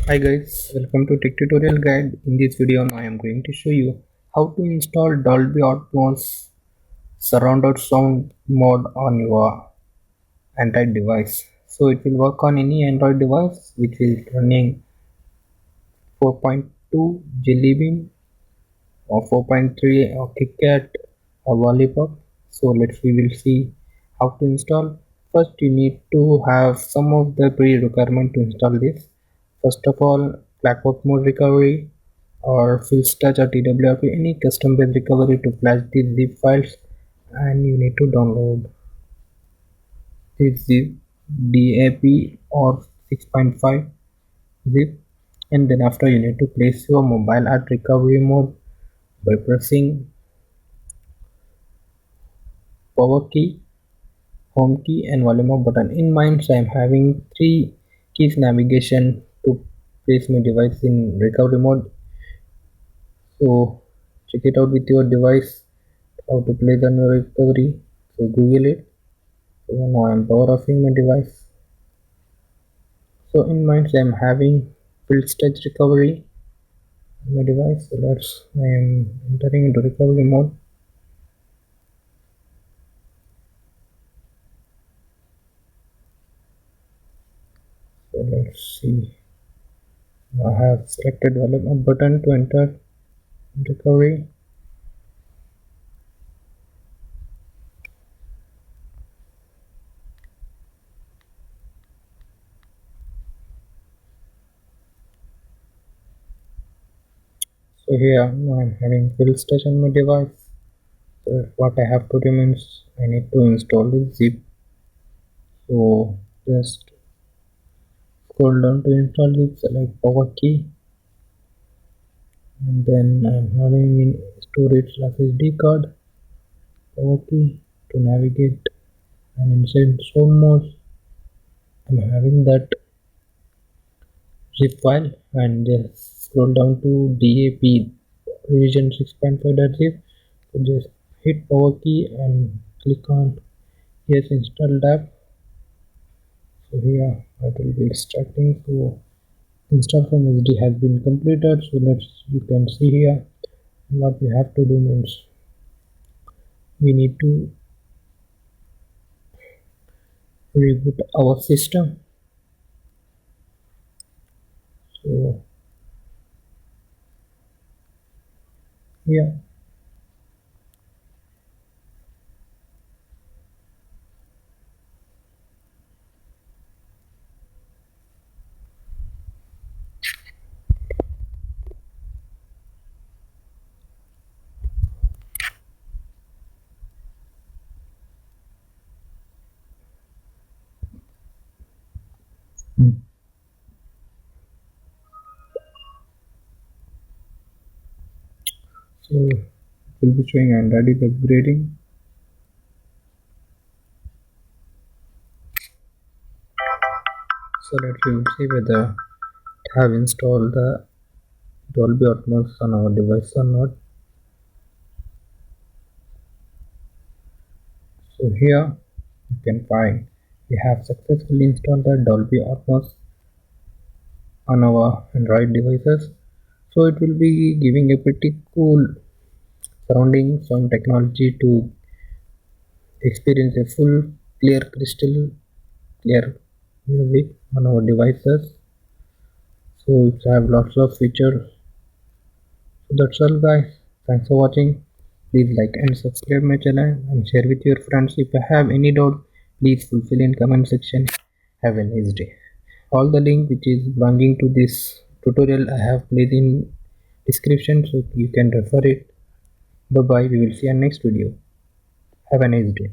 Hi guys, welcome to Tech Tutorial Guide. In this video now I am going to show you how to install Dolby Atmos surrounded sound mode on your Android device. So it will work on any Android device which is running 4.2 Jellybean or 4.3 or Kitkat or Lollipop. So we will see how to install. First you need to have some of the pre-requirement to install this. First of all, Blackbox mode recovery or Fills Touch or TWRP, any custom based recovery to flash these zip files, and you need to download this zip DAP or 6.5 zip, and then after you need to place your mobile at recovery mode by pressing power key, home key and volume up button. In mind, I am having three keys navigation to place my device in recovery mode. So check it out with your device how to place on your recovery. So Google it. So now I am power offing my device. So in mind I am having field stage recovery on my device. So I am entering into recovery mode. So let's see. I have selected volume up button to enter recovery. So here now I am having field stage on my device. So what I have to do means I need to install the zip. So just scroll down to install it, select power key, and then I'm having in storage /SD card, power key to navigate, and inside sound mode I'm having that zip file, and just scroll down to DAP revision 6.5.zip. So just hit power key and click on yes installed app. So here it will be extracting. So install from SD has been completed. So you can see here what we have to do means we need to reboot our system. So yeah, so it will be showing Android is upgrading. So we will see whether it have installed the Dolby Atmos on our device or not. So here you can find we have successfully installed the Dolby Atmos on our Android devices. So it will be giving a pretty cool surrounding sound technology to experience a full clear crystal clear music on our devices. So it have lots of features. So that's all guys, thanks for watching. Please like and subscribe my channel and share with your friends. If you have any doubt, please fulfill in comment section. Have a nice day. All the link which is belonging to this tutorial I have placed in description, so you can refer it. Bye bye, we will see you next video. Have a nice day.